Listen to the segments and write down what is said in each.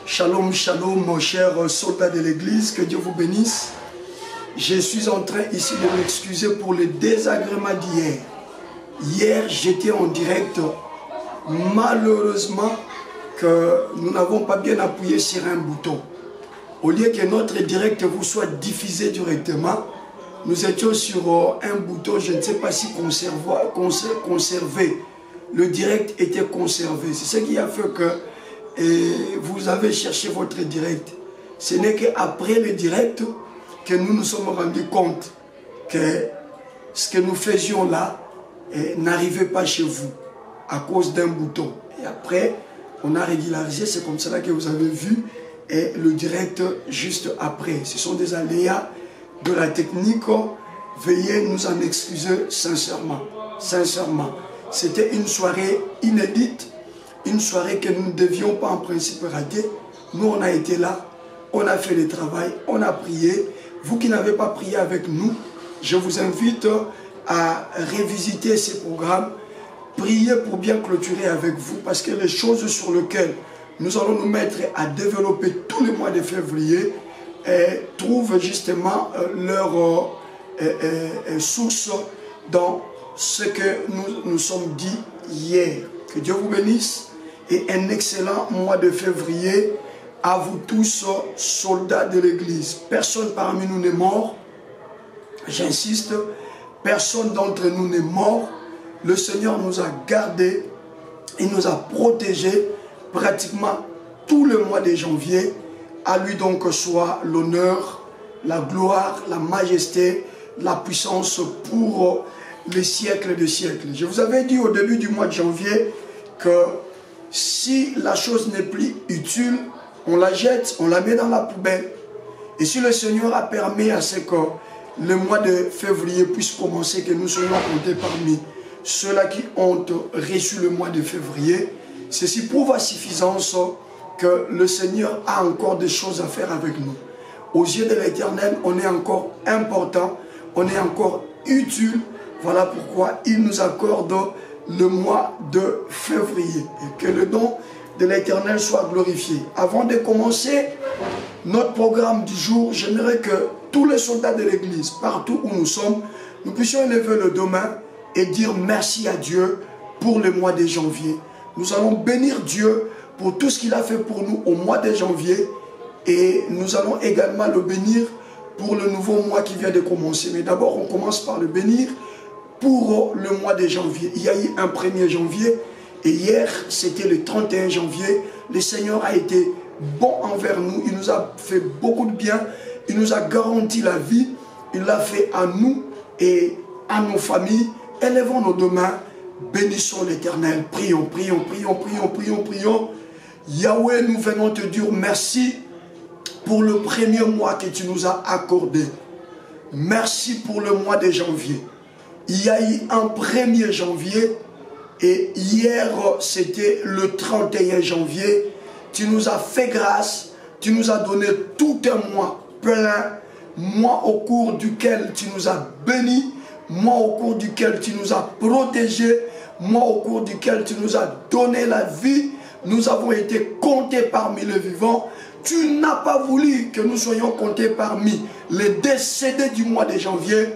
Shalom, shalom, mon cher soldat de l'église, que Dieu vous bénisse. Je suis en train ici de m'excuser pour le désagrément d'hier. Hier, j'étais en direct. Malheureusement, que nous n'avons pas bien appuyé sur un bouton. Au lieu que notre direct vous soit diffusé directement, nous étions sur un bouton, je ne sais pas si conservé. Le direct était conservé. C'est ce qui a fait que vous avez cherché votre direct. Ce n'est qu'après le direct que nous nous sommes rendus compte que ce que nous faisions là n'arrivait pas chez vous à cause d'un bouton. Et après, on a régularisé, c'est comme cela que vous avez vu le direct juste après. Ce sont des aléas de la technique. Veuillez nous en excuser sincèrement. Sincèrement. C'était une soirée inédite. Une soirée que nous ne devions pas en principe rater. Nous, on a été là, on a fait le travail, on a prié. Vous qui n'avez pas prié avec nous, je vous invite à revisiter ces programmes. Priez pour bien clôturer avec vous, parce que les choses sur lesquelles nous allons nous mettre à développer tout le mois de février trouvent justement leur source dans ce que nous sommes dit hier. Que Dieu vous bénisse. Et un excellent mois de février à vous tous, soldats de l'église. Personne parmi nous n'est mort. J'insiste, personne d'entre nous n'est mort. Le Seigneur nous a gardés, il nous a protégés pratiquement tout le mois de janvier. À lui donc soit l'honneur, la gloire, la majesté, la puissance pour les siècles des siècles. Je vous avais dit au début du mois de janvier que si la chose n'est plus utile, on la jette, on la met dans la poubelle. Et si le Seigneur a permis à ce que le mois de février puisse commencer, que nous soyons comptés parmi ceux-là qui ont reçu le mois de février, ceci prouve à suffisance que le Seigneur a encore des choses à faire avec nous. Aux yeux de l'Éternel, on est encore important, on est encore utile. Voilà pourquoi il nous accorde le mois de février. Et que le nom de l'Éternel soit glorifié. Avant de commencer notre programme du jour, j'aimerais que tous les soldats de l'église, partout où nous sommes, nous puissions lever le dos main et dire merci à Dieu pour le mois de janvier. Nous allons bénir Dieu pour tout ce qu'il a fait pour nous au mois de janvier. Et nous allons également le bénir pour le nouveau mois qui vient de commencer. Mais d'abord, on commence par le bénir pour le mois de janvier. Il y a eu un 1er janvier et hier, c'était le 31 janvier. Le Seigneur a été bon envers nous. Il nous a fait beaucoup de bien. Il nous a garanti la vie. Il l'a fait à nous et à nos familles. Élevons nos deux mains. Bénissons l'Éternel. Prions, prions, prions, prions, prions, prions. Yahweh, nous venons te dire merci pour le 1er mois que tu nous as accordé. Merci pour le mois de janvier. Il y a eu un 1er janvier et hier c'était le 31 janvier. Tu nous as fait grâce, tu nous as donné tout un mois plein, mois au cours duquel tu nous as bénis, mois au cours duquel tu nous as protégés, mois au cours duquel tu nous as donné la vie. Nous avons été comptés parmi les vivants. Tu n'as pas voulu que nous soyons comptés parmi les décédés du mois de janvier,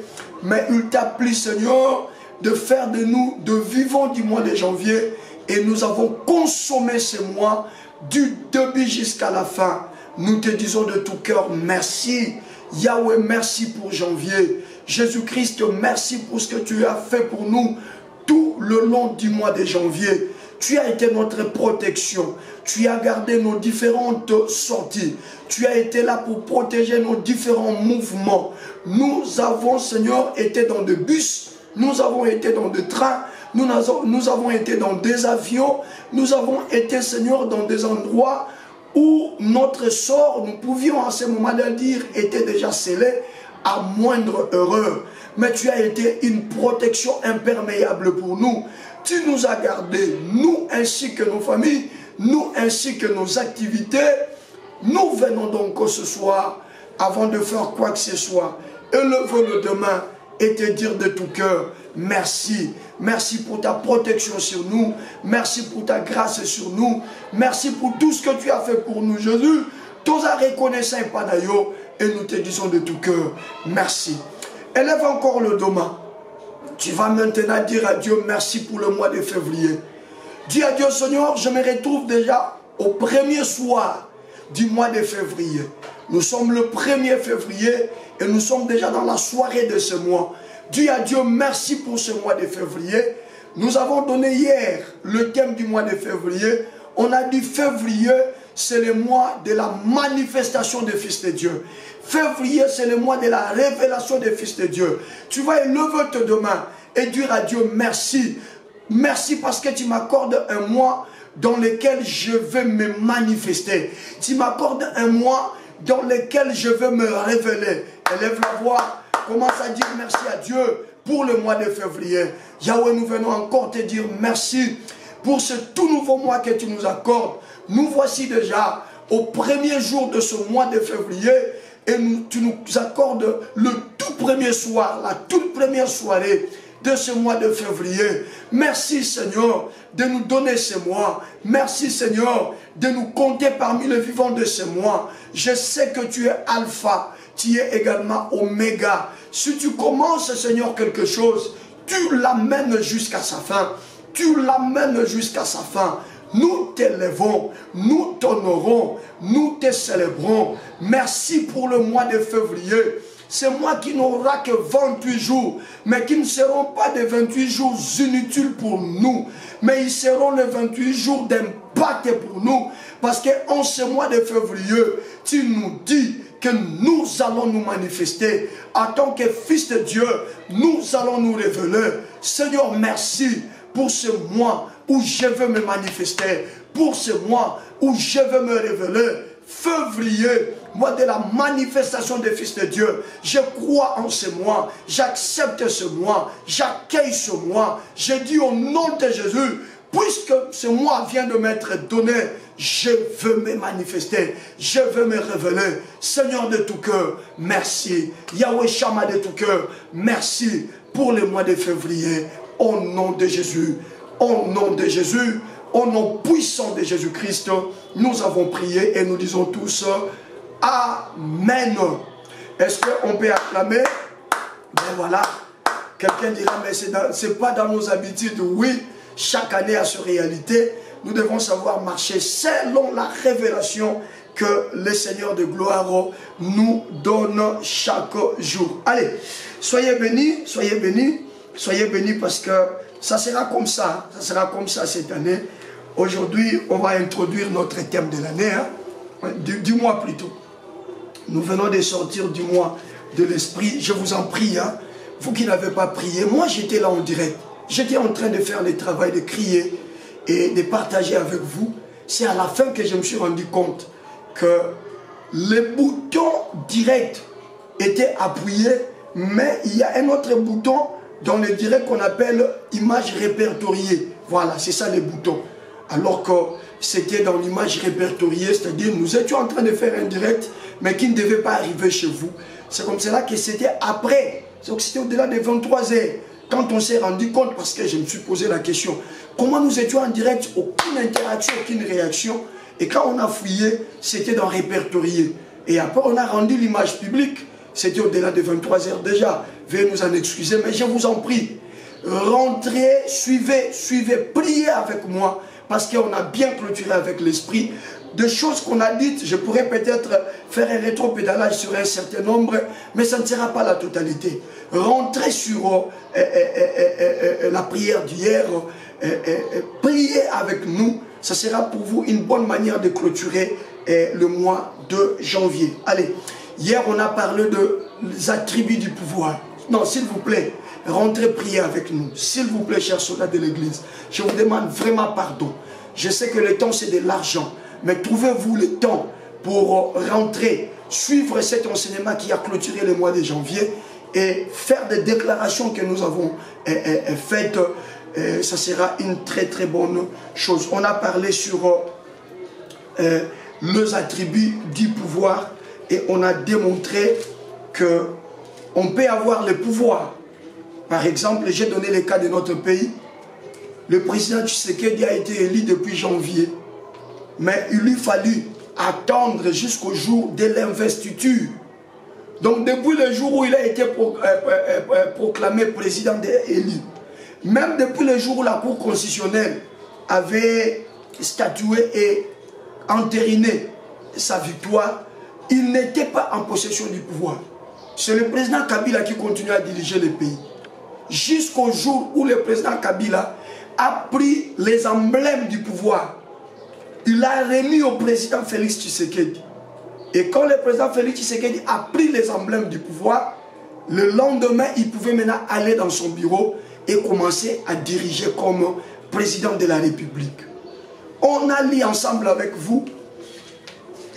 mais il t'a plu, Seigneur, de faire de nous de vivants du mois de janvier. Et nous avons consommé ce mois du début jusqu'à la fin. Nous te disons de tout cœur merci. Yahweh, merci pour janvier. Jésus-Christ, merci pour ce que tu as fait pour nous tout le long du mois de janvier. Tu as été notre protection. Tu as gardé nos différentes sorties. Tu as été là pour protéger nos différents mouvements. Nous avons, Seigneur, été dans des bus. Nous avons été dans des trains. Nous avons été dans des avions. Nous avons été, Seigneur, dans des endroits où notre sort, nous pouvions à ce moment-là dire, était déjà scellé à moindre erreur. Mais tu as été une protection imperméable pour nous. Tu nous as gardés, nous ainsi que nos familles, nous ainsi que nos activités. Nous venons donc ce soir, avant de faire quoi que ce soit, élevons le demain et te dire de tout cœur, merci. Merci pour ta protection sur nous. Merci pour ta grâce sur nous. Merci pour tout ce que tu as fait pour nous, Jésus. Tous à reconnaissant et pas d'ailleurs. Et nous te disons de tout cœur, merci. Élève encore le doma. Tu vas maintenant dire à Dieu, merci pour le mois de février. Dis à Dieu, Seigneur, je me retrouve déjà au premier soir du mois de février. Nous sommes le 1er février et nous sommes déjà dans la soirée de ce mois. Dis à Dieu, merci pour ce mois de février. Nous avons donné hier le thème du mois de février. On a dit février, c'est le mois de la manifestation des fils de Dieu. Février, c'est le mois de la révélation des fils de Dieu. Tu vas élever tes deux mains et dire à Dieu merci. Merci parce que tu m'accordes un mois dans lequel je vais me manifester. Tu m'accordes un mois dans lequel je vais me révéler. Élève la voix, commence à dire merci à Dieu pour le mois de février. Yahweh, nous venons encore te dire merci pour ce tout nouveau mois que tu nous accordes. Nous voici déjà au premier jour de ce mois de février et tu nous accordes le tout premier soir, la toute première soirée de ce mois de février. Merci Seigneur de nous donner ce mois. Merci Seigneur de nous compter parmi les vivants de ce mois. Je sais que tu es Alpha, tu es également Oméga. Si tu commences Seigneur quelque chose, tu l'amènes jusqu'à sa fin. Tu l'amènes jusqu'à sa fin. Nous t'élèvons, nous t'honorons, nous te célébrons. Merci pour le mois de février. C'est moi qui n'aura que 28 jours, mais qui ne seront pas des 28 jours inutiles pour nous, mais ils seront les 28 jours d'impact pour nous, parce qu'en ce mois de février, tu nous dis que nous allons nous manifester. En tant que fils de Dieu, nous allons nous révéler. Seigneur, merci pour ce mois où je veux me manifester, pour ce mois où je veux me révéler. Février, mois de la manifestation des fils de Dieu. Je crois en ce mois, j'accepte ce mois, j'accueille ce mois. Je dis au nom de Jésus, puisque ce mois vient de m'être donné, je veux me manifester, je veux me révéler. Seigneur de tout cœur, merci. Yahweh Shammah de tout cœur, merci pour le mois de février. Au nom de Jésus, au nom de Jésus, au nom puissant de Jésus-Christ, nous avons prié et nous disons tous Amen. Est-ce qu'on peut acclamer? Ben voilà. Quelqu'un dira, mais ce n'est pas dans nos habitudes. Oui, chaque année a sa réalité. Nous devons savoir marcher selon la révélation que le Seigneur de gloire nous donne chaque jour. Allez, soyez bénis, soyez bénis, soyez bénis parce que ça sera comme ça cette année. Aujourd'hui, on va introduire notre thème de l'année, hein, du mois plutôt. Nous venons de sortir du mois de l'esprit. Je vous en prie, hein, vous qui n'avez pas prié, moi j'étais là en direct. J'étais en train de faire le travail de crier et de partager avec vous. C'est à la fin que je me suis rendu compte que le bouton direct était appuyé, mais il y a un autre bouton dans le direct qu'on appelle image répertoriée. Voilà, c'est ça les boutons. Alors que c'était dans l'image répertoriée, c'est-à-dire nous étions en train de faire un direct, mais qui ne devait pas arriver chez vous. C'est comme cela que c'était après. Donc c'était au-delà des 23 heures. Quand on s'est rendu compte, parce que je me suis posé la question, comment nous étions en direct, aucune interaction, aucune réaction. Et quand on a fouillé, c'était dans répertorié. Et après on a rendu l'image publique. C'était au-delà de 23 heures déjà. Veuillez nous en excuser, mais je vous en prie. Rentrez, suivez, priez avec moi. Parce qu'on a bien clôturé avec l'esprit. De choses qu'on a dites, je pourrais peut-être faire un rétro-pédalage sur un certain nombre, mais ça ne sera pas la totalité. Rentrez sur la prière d'hier, priez avec nous. Ça sera pour vous une bonne manière de clôturer le mois de janvier. Allez, hier on a parlé des attributs du pouvoir. Non, s'il vous plaît, rentrez prier avec nous. S'il vous plaît, chers soldats de l'église, je vous demande vraiment pardon. Je sais que le temps c'est de l'argent, mais trouvez-vous le temps pour rentrer, suivre cet enseignement qui a clôturé le mois de janvier et faire des déclarations que nous avons faites. Ça sera une très très bonne chose. On a parlé sur les attributs du pouvoir et on a démontré que on peut avoir le pouvoir Par exemple, j'ai donné le cas de notre pays. Le président Tshisekedi a été élu depuis janvier. Mais il lui fallut attendre jusqu'au jour de l'investiture. Donc depuis le jour où il a été proclamé président élu, même depuis le jour où la Cour constitutionnelle avait statué et entériné sa victoire, il n'était pas en possession du pouvoir. C'est le président Kabila qui continue à diriger le pays. Jusqu'au jour où le président Kabila a pris les emblèmes du pouvoir. Il a remis au président Félix Tshisekedi. Et quand le président Félix Tshisekedi a pris les emblèmes du pouvoir, le lendemain, il pouvait maintenant aller dans son bureau et commencer à diriger comme président de la République. On a lu ensemble avec vous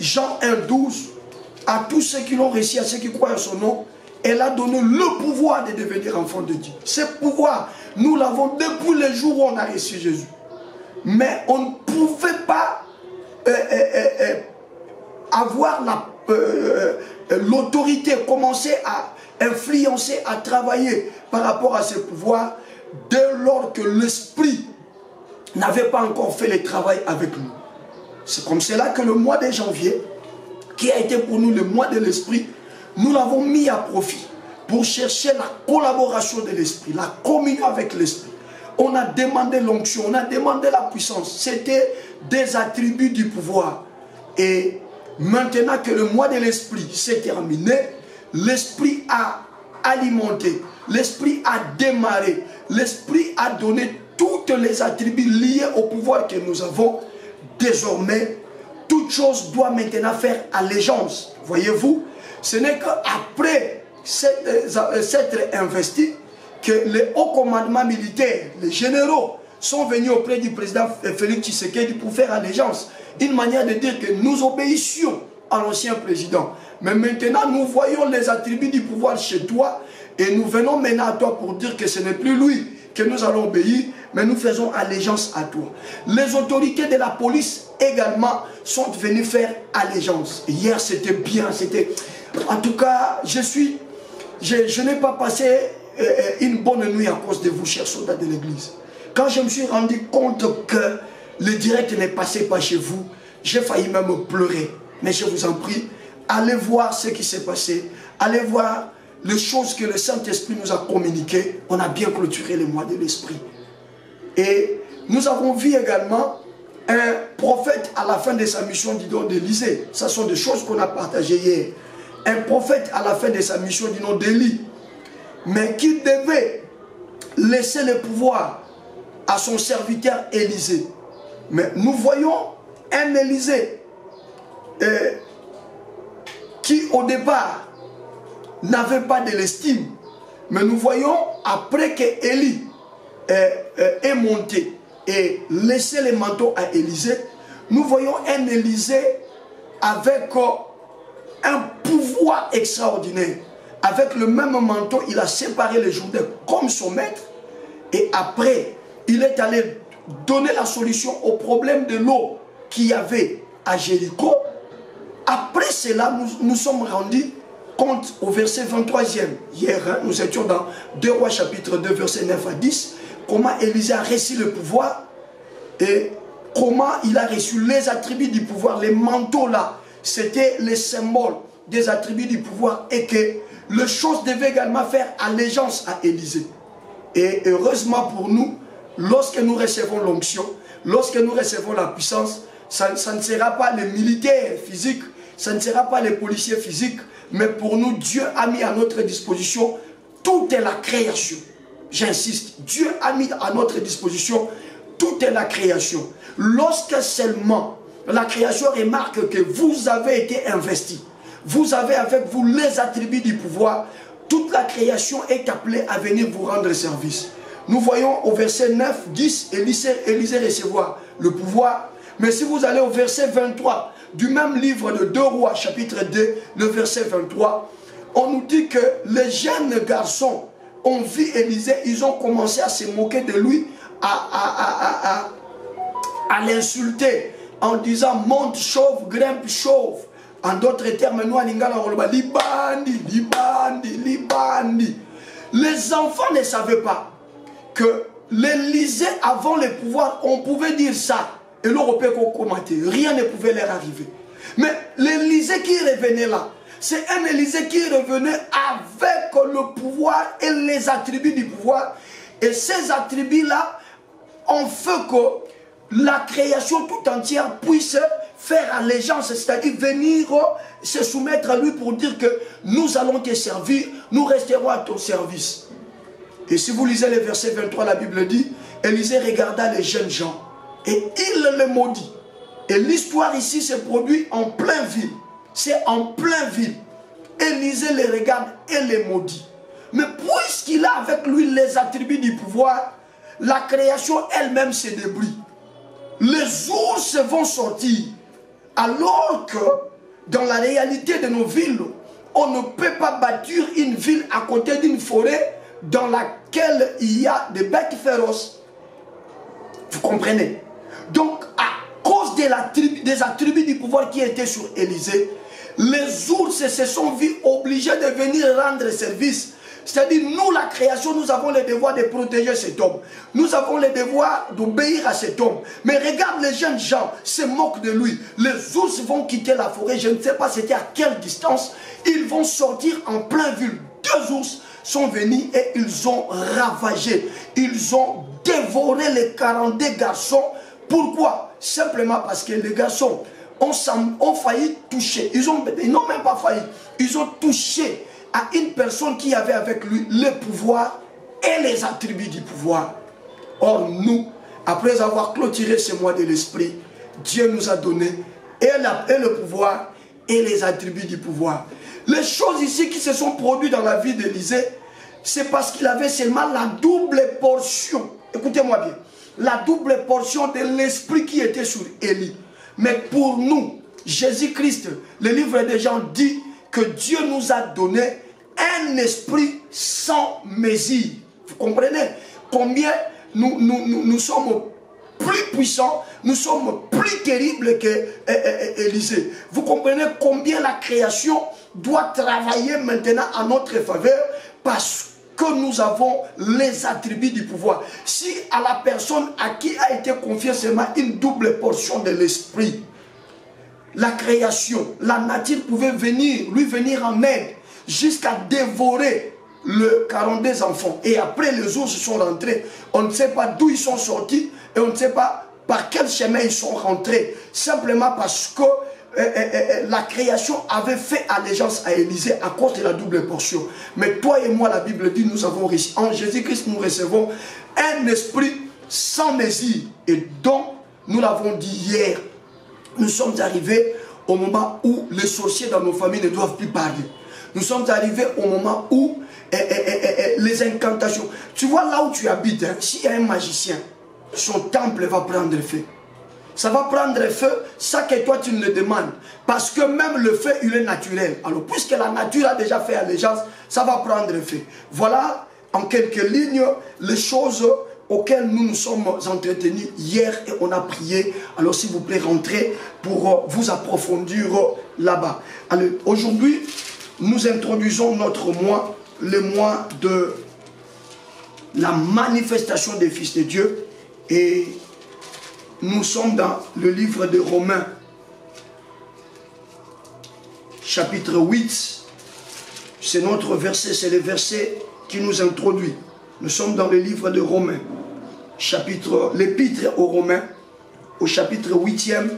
Jean 1,12, à tous ceux qui l'ont reçu, à ceux qui croient en son nom, elle a donné le pouvoir de devenir enfant de Dieu. Ce pouvoir, nous l'avons depuis le jour où on a reçu Jésus. Mais on ne pouvait pas avoir l'autorité, commencer à influencer, à travailler par rapport à ce pouvoir dès lors que l'Esprit n'avait pas encore fait le travail avec nous. C'est comme cela que le mois de janvier, qui a été pour nous le mois de l'Esprit, nous l'avons mis à profit pour chercher la collaboration de l'Esprit, la communion avec l'Esprit. On a demandé l'onction, on a demandé la puissance. C'était des attributs du pouvoir. Et maintenant que le mois de l'Esprit s'est terminé, l'Esprit a alimenté, l'Esprit a démarré, l'Esprit a donné tous les attributs liés au pouvoir que nous avons. Désormais, toute chose doit maintenant faire allégeance. Voyez-vous, ce n'est qu'après s'être investi que les hauts commandements militaires, les généraux, sont venus auprès du président Félix Tshisekedi pour faire allégeance. Une manière de dire que nous obéissions à l'ancien président. Mais maintenant, nous voyons les attributs du pouvoir chez toi et nous venons maintenant à toi pour dire que ce n'est plus lui que nous allons obéir, mais nous faisons allégeance à toi. Les autorités de la police également sont venues faire allégeance. Hier, c'était bien, c'était... En tout cas, je n'ai pas passé une bonne nuit à cause de vous, chers soldats de l'église. Quand je me suis rendu compte que le direct ne passait pas chez vous, j'ai failli même pleurer. Mais je vous en prie, allez voir ce qui s'est passé. Allez voir les choses que le Saint-Esprit nous a communiquées. On a bien clôturé le mois de l'Esprit. Et nous avons vu également un prophète à la fin de sa mission du nom d'Élysée. Ce sont des choses qu'on a partagées hier. Un prophète à la fin de sa mission du nom d'Élie, mais qui devait laisser le pouvoir à son serviteur Élisée. Mais nous voyons un Élisée qui au départ n'avait pas de l'estime. Mais nous voyons après que Élie est monté et laissé le manteau à Élisée, nous voyons un Élisée avec un pouvoir extraordinaire. Avec le même manteau, il a séparé les Jourdains comme son maître. Et après, il est allé donner la solution au problème de l'eau qu'il y avait à Jéricho. Après cela, nous sommes rendus compte au verset 23e. Hier, nous étions dans 2 Rois chapitre 2, verset 9 à 10. Comment Élisée a reçu le pouvoir et comment il a reçu les attributs du pouvoir. Les manteaux là, c'était les symboles des attributs du pouvoir et que les choses devaient également faire allégeance à Élisée. Et heureusement pour nous, lorsque nous recevons l'onction, lorsque nous recevons la puissance, ça ne sera pas les militaires physiques, ça ne sera pas les policiers physiques, mais pour nous, Dieu a mis à notre disposition toute la création. J'insiste, Dieu a mis à notre disposition toute la création. Lorsque seulement la création remarque que vous avez été investi, vous avez avec vous les attributs du pouvoir, toute la création est appelée à venir vous rendre service. Nous voyons au verset 9, 10, Élisée recevoir le pouvoir. Mais si vous allez au verset 23 du même livre de 2 Rois, chapitre 2, le verset 23, on nous dit que les jeunes garçons ont vu Élisée, ils ont commencé à se moquer de lui, à l'insulter en disant monte chauve, grimpe chauve. En d'autres termes, nous à Lingala, on va libandi, libandi, libandi. Les enfants ne savaient pas que l'Élysée, avant le pouvoir, on pouvait dire ça. Et l'Européen qu'on commentait, rien ne pouvait leur arriver. Mais l'Élysée qui revenait là, c'est un Élysée qui revenait avec le pouvoir et les attributs du pouvoir. Et ces attributs-là ont fait que la création tout entière puisse faire allégeance, c'est-à-dire venir se soumettre à lui pour dire que nous allons te servir, nous resterons à ton service. Et si vous lisez le verset 23, la Bible dit, Élisée regarda les jeunes gens et il les maudit. Et l'histoire ici se produit en plein ville. C'est en plein ville. Élisée les regarde et les maudit. Mais puisqu'il a avec lui les attributs du pouvoir, la création elle-même se débrouille. Les ours vont sortir. Alors que dans la réalité de nos villes, on ne peut pas bâtir une ville à côté d'une forêt dans laquelle il y a des bêtes féroces. Vous comprenez? Donc, à cause des attributs du pouvoir qui étaient sur Élisée, les ours se sont vus obligés de venir rendre service. C'est-à-dire, nous, la création, nous avons le devoir de protéger cet homme. Nous avons le devoir d'obéir à cet homme. Mais regarde, les jeunes gens se moquent de lui. Les ours vont quitter la forêt. Je ne sais pas c'était à quelle distance. Ils vont sortir en plein ville. 2 ours sont venus et ils ont ravagé. Ils ont dévoré les 42 garçons. Pourquoi? Simplement parce que les garçons ont failli toucher. Ils n'ont même pas failli. Ils ont touché à une personne qui avait avec lui le pouvoir et les attributs du pouvoir. Or nous, après avoir clôturé ce mois de l'esprit, Dieu nous a donné et le pouvoir et les attributs du pouvoir. Les choses ici qui se sont produites dans la vie d'Élisée, c'est parce qu'il avait seulement la double portion. Écoutez-moi bien. La double portion de l'esprit qui était sur Élie. Mais pour nous, Jésus-Christ, le livre des Jean dit que Dieu nous a donné un esprit sans mesure. Vous comprenez combien nous sommes plus puissants, nous sommes plus terribles qu'Élisée. Vous comprenez combien la création doit travailler maintenant en notre faveur parce que nous avons les attributs du pouvoir. Si à la personne à qui a été confiée seulement une double portion de l'esprit, la création, la nature pouvait lui venir en aide jusqu'à dévorer le 42 enfants. Et après, les ours sont rentrés. On ne sait pas d'où ils sont sortis et on ne sait pas par quel chemin ils sont rentrés. Simplement parce que la création avait fait allégeance à Élisée à cause de la double portion. Mais toi et moi, la Bible dit, nous avons reçu. En Jésus-Christ, nous recevons un esprit sans mesure. Et donc, nous l'avons dit hier, nous sommes arrivés au moment où les sorciers dans nos familles ne doivent plus parler. Nous sommes arrivés au moment où les incantations... Tu vois là où tu habites, hein, s'il y a un magicien, son temple va prendre feu. Ça va prendre feu, ça que toi tu me le demandes. Parce que même le feu, il est naturel. Alors, puisque la nature a déjà fait allégeance, ça va prendre feu. Voilà, en quelques lignes, les choses auxquelles nous nous sommes entretenus hier et on a prié. Alors, s'il vous plaît, rentrez pour vous approfondir là-bas. Alors, aujourd'hui, nous introduisons notre mois, le mois de la manifestation des fils de Dieu. Et nous sommes dans le livre de Romains, chapitre 8. C'est notre verset, c'est le verset qui nous introduit. Nous sommes dans le livre de Romains, l'épître aux Romains, au chapitre 8e,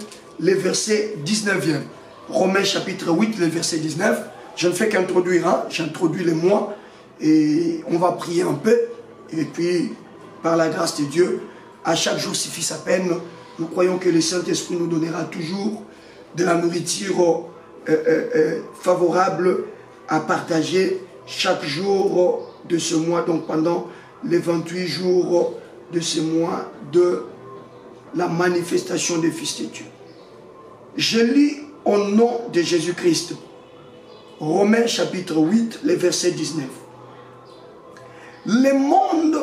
le verset 19e. Romains chapitre 8, le verset 19. Je ne fais qu'introduire, hein? J'introduis les mois et on va prier un peu. Et puis, par la grâce de Dieu, à chaque jour suffit sa peine. Nous croyons que le Saint-Esprit nous donnera toujours de la nourriture favorable à partager chaque jour de ce mois, donc pendant les 28 jours de ce mois de la manifestation des fils de Dieu. Je lis au nom de Jésus-Christ, Romains chapitre 8, le verset 19. Le monde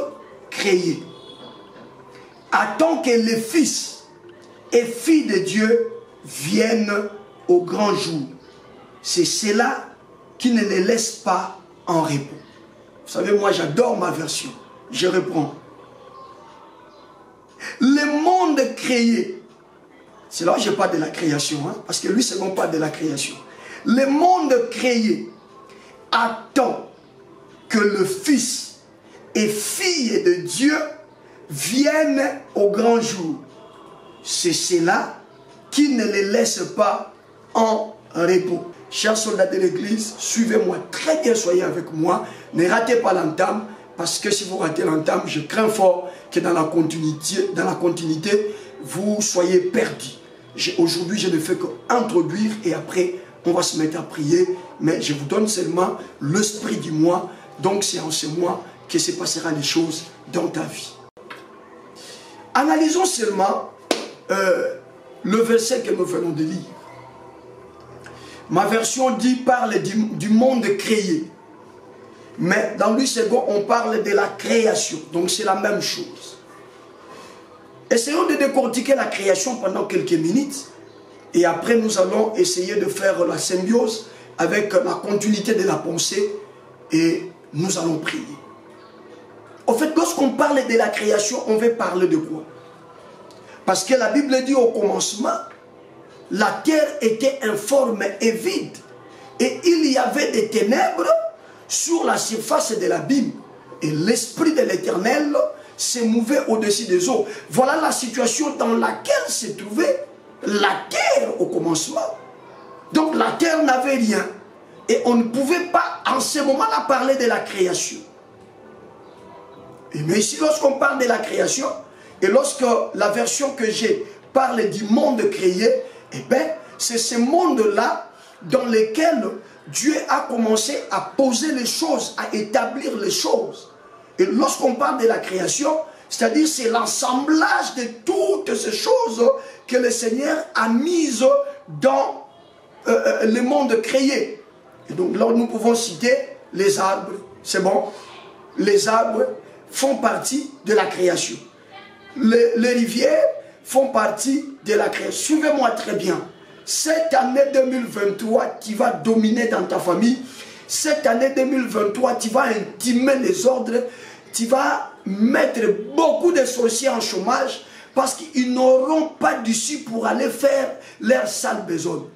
créé attend que les fils et filles de Dieu viennent au grand jour. C'est cela qui ne les laisse pas en repos. Vous savez, moi j'adore ma version. Je reprends. Le monde créé, c'est là où je parle de la création, hein, parce que lui c'est non pas de la création. Le monde créé attend que le Fils et fille de Dieu viennent au grand jour. C'est cela qui ne les laisse pas en repos. Chers soldats de l'église, suivez-moi très bien, soyez avec moi. Ne ratez pas l'entame, parce que si vous ratez l'entame, je crains fort que dans la continuité, vous soyez perdus. Aujourd'hui, je ne fais qu'introduire et après, on va se mettre à prier. Mais je vous donne seulement l'esprit du mois. Donc, c'est en ce mois que se passera les choses dans ta vie. Analysons seulement le verset que nous venons de lire. Ma version dit, parle du monde créé. Mais dans Louis II, on parle de la création. Donc c'est la même chose. Essayons de décortiquer la création pendant quelques minutes. Et après, nous allons essayer de faire la symbiose avec la continuité de la pensée. Et nous allons prier. En fait, lorsqu'on parle de la création, on veut parler de quoi? Parce que la Bible dit au commencement, la terre était informe et vide. Et il y avait des ténèbres sur la surface de l'abîme. Et l'Esprit de l'Éternel se mouvait au-dessus des eaux. Voilà la situation dans laquelle se trouvait la terre au commencement. Donc la terre n'avait rien. Et on ne pouvait pas en ce moment-là parler de la création. Mais ici, lorsqu'on parle de la création, et lorsque la version que j'ai parle du monde créé, eh bien, c'est ce monde-là dans lequel Dieu a commencé à poser les choses, à établir les choses. Et lorsqu'on parle de la création, c'est-à-dire c'est l'assemblage de toutes ces choses que le Seigneur a mises dans le monde créé. Et donc là, nous pouvons citer les arbres, c'est bon. Les arbres font partie de la création. Les rivières font partie de la création. Suivez-moi très bien. Cette année 2023, tu vas dominer dans ta famille. Cette année 2023, tu vas intimer les ordres. Tu vas mettre beaucoup de sorciers en chômage parce qu'ils n'auront pas d'issue pour aller faire leur sale besoin.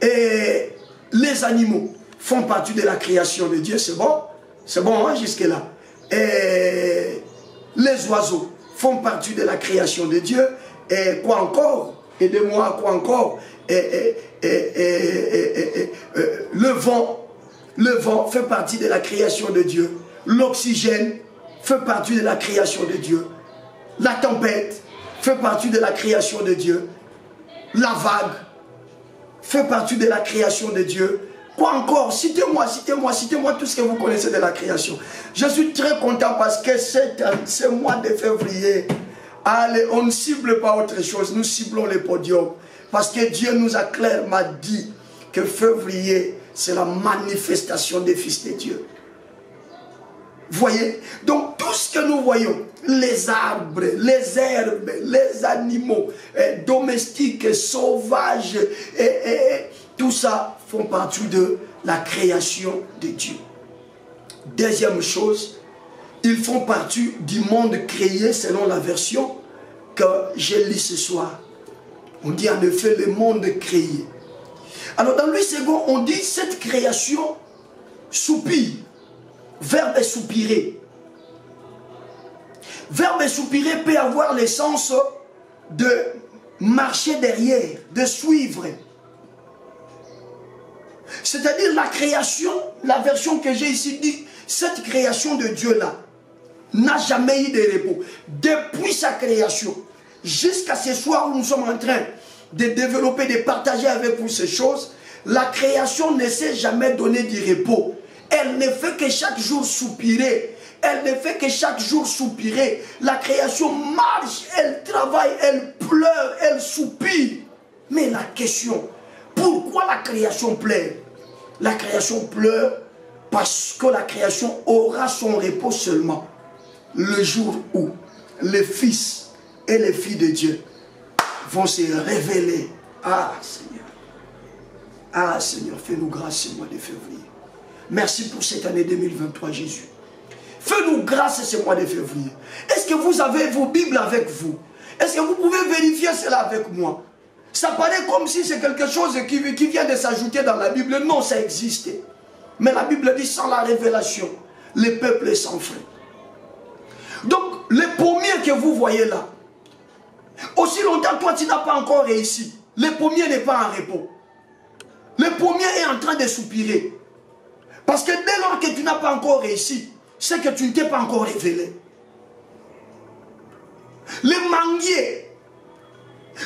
Et les animaux font partie de la création de Dieu, c'est bon? C'est bon, hein, jusque-là. Et les oiseaux font partie de la création de Dieu. Et quoi encore? Aidez-moi, quoi encore? Le vent fait partie de la création de Dieu. L'oxygène fait partie de la création de Dieu. La tempête fait partie de la création de Dieu. La vague fait partie de la création de Dieu. Quoi encore? Citez-moi tout ce que vous connaissez de la création. Je suis très content parce que ce mois de février, allez, on ne cible pas autre chose, nous ciblons les podiums. Parce que Dieu nous a clairement dit que février, c'est la manifestation des fils de Dieu. Voyez? Donc tout ce que nous voyons, les arbres, les herbes, les animaux domestiques, sauvages, tout ça font partie de la création de Dieu. Deuxième chose, ils font partie du monde créé selon la version que j'ai lue ce soir. On dit en effet le monde créé. Alors dans Louis II, on dit cette création soupire. Verbe soupirer. Verbe soupirer peut avoir le sens de marcher derrière, de suivre. C'est-à-dire la création, la version que j'ai ici dit, cette création de Dieu-là n'a jamais eu de repos. Depuis sa création, jusqu'à ce soir où nous sommes en train de développer, de partager avec vous ces choses, la création ne s'est jamais donné du repos. Elle ne fait que chaque jour soupirer. Elle ne fait que chaque jour soupirer. La création marche, elle travaille, elle pleure, elle soupire. Mais la question, pourquoi la création pleure? La création pleure parce que la création aura son repos seulement le jour où les fils et les filles de Dieu vont se révéler. Ah Seigneur, fais-nous grâce ce mois de février. Merci pour cette année 2023, Jésus. Fais-nous grâce ce mois de février. Est-ce que vous avez vos Bibles avec vous? Est-ce que vous pouvez vérifier cela avec moi? Ça paraît comme si c'est quelque chose qui vient de s'ajouter dans la Bible. Non, ça existait. Mais la Bible dit sans la révélation, le peuple est sans frein. Donc, le pommier que vous voyez là, aussi longtemps toi tu n'as pas encore réussi, le pommier n'est pas en repos. Le pommier est en train de soupirer. Parce que dès lors que tu n'as pas encore réussi, c'est que tu ne t'es pas encore révélé. Le manguier,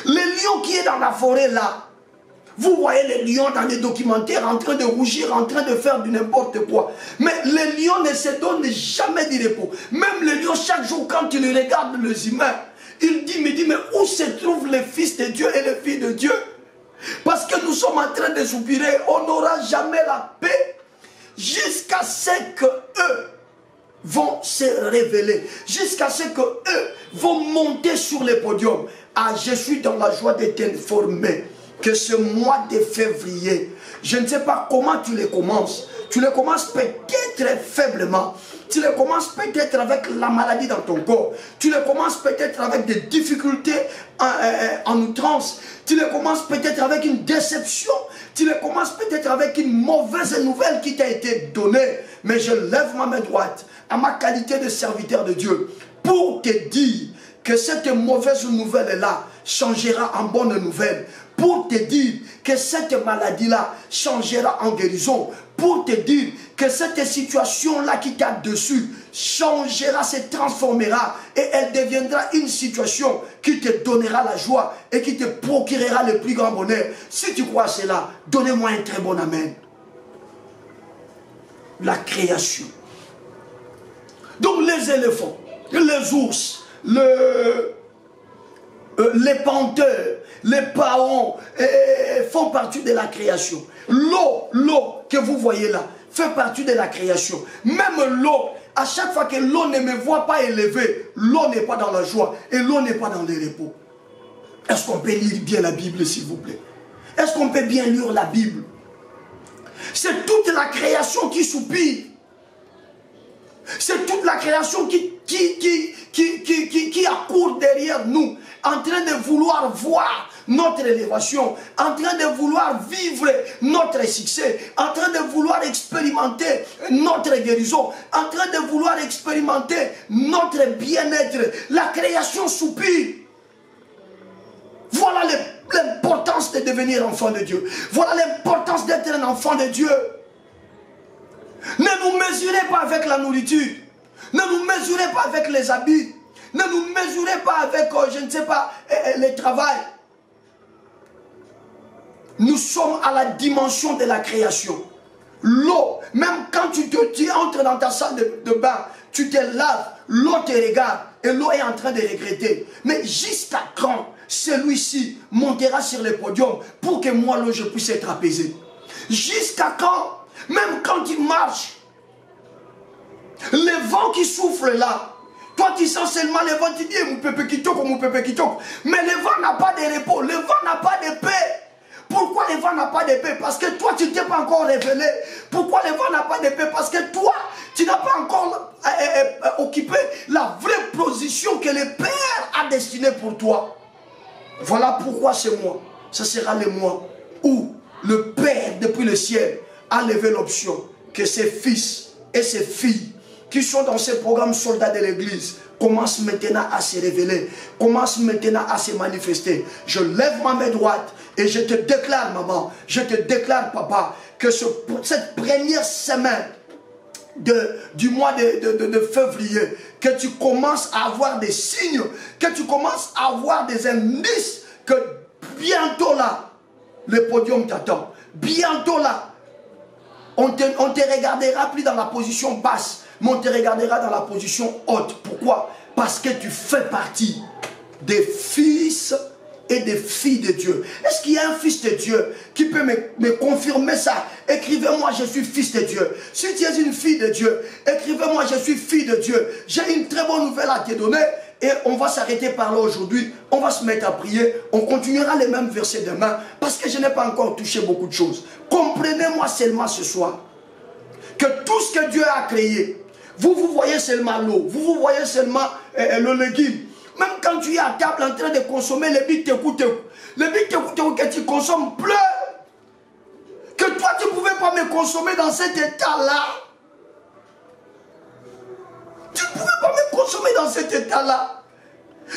le lion qui est dans la forêt là, vous voyez les lions dans les documentaires en train de rougir, en train de faire du n'importe quoi. Mais les lions ne se donnent jamais du repos. Même les lions, chaque jour quand tu les regardes, les humains, il dit, mais où se trouvent les fils de Dieu et les filles de Dieu? Parce que nous sommes en train de soupirer, on n'aura jamais la paix jusqu'à ce que eux vont se révéler, jusqu'à ce que eux vont monter sur le podium. Ah, je suis dans la joie de t'informer que ce mois de février, je ne sais pas comment tu le commences. Tu le commences peut-être faiblement. Tu le commences peut-être avec la maladie dans ton corps. Tu le commences peut-être avec des difficultés en outrance. Tu le commences peut-être avec une déception. Tu le commences peut-être avec une mauvaise nouvelle qui t'a été donnée. Mais je lève ma main droite à ma qualité de serviteur de Dieu pour te dire que cette mauvaise nouvelle-là changera en bonne nouvelle. Pour te dire que cette maladie-là changera en guérison. Pour te dire que cette situation-là qui t'a dessus changera, se transformera et elle deviendra une situation qui te donnera la joie et qui te procurera le plus grand bonheur. Si tu crois cela, donnez-moi un très bon amen. La création. Donc les éléphants, les ours, les panthères, les paons font partie de la création. L'eau que vous voyez là fait partie de la création. Même l'eau, à chaque fois que l'eau ne me voit pas élevé, l'eau n'est pas dans la joie et l'eau n'est pas dans le repos. Est-ce qu'on peut lire bien la Bible, s'il vous plaît? Est-ce qu'on peut bien lire la Bible? C'est toute la création qui soupire. C'est toute la création qui accourt derrière nous, en train de vouloir voir notre élévation, en train de vouloir vivre notre succès, en train de vouloir expérimenter notre guérison, en train de vouloir expérimenter notre bien-être. La création soupire. Voilà l'importance de devenir enfant de Dieu. Voilà l'importance d'être un enfant de Dieu. Ne nous mesurez pas avec la nourriture. Ne nous mesurez pas avec les habits. Ne nous mesurez pas avec, je ne sais pas, le travail. Nous sommes à la dimension de la création. L'eau, même quand tu entres dans ta salle de bain, tu te laves, l'eau te regarde et l'eau est en train de regretter. Mais jusqu'à quand celui-ci montera sur le podium pour que moi, l'eau, je puisse être apaisé? Jusqu'à quand? Même quand il marche, le vent qui souffle là, toi tu sens seulement le vent, tu dis mon pépé qui toque, mais le vent n'a pas de repos, le vent n'a pas de paix. Pourquoi le vent n'a pas de paix? Parce que toi tu ne t'es pas encore révélé. Pourquoi le vent n'a pas de paix? Parce que toi tu n'as pas encore occupé la vraie position que le Père a destinée pour toi. Voilà pourquoi ce mois, ce sera le mois où le Père depuis le ciel a levé l'option que ses fils et ses filles qui sont dans ce programme soldats de l'église commencent maintenant à se révéler, commencent maintenant à se manifester. Je lève ma main droite et je te déclare, maman, je te déclare, papa, que cette première semaine du mois de février, que tu commences à avoir des signes, que tu commences à avoir des indices que bientôt là, le podium t'attend. Bientôt là, on te regardera plus dans la position basse, mais on te regardera dans la position haute. Pourquoi? Parce que tu fais partie des fils et des filles de Dieu. Est-ce qu'il y a un fils de Dieu qui peut me confirmer ça? Écrivez-moi, je suis fils de Dieu. Si tu es une fille de Dieu, écrivez-moi, je suis fille de Dieu. J'ai une très bonne nouvelle à te donner. Et on va s'arrêter par là aujourd'hui. On va se mettre à prier. On continuera les mêmes versets demain. Parce que je n'ai pas encore touché beaucoup de choses. Comprenez-moi seulement ce soir que tout ce que Dieu a créé, vous voyez seulement l'eau, vous voyez seulement le légume. Même quand tu es à table en train de consommer les bits que tu consommes pleure. Que toi tu ne pouvais pas me consommer dans cet état-là. Tu ne pouvais pas me consommer dans cet état-là.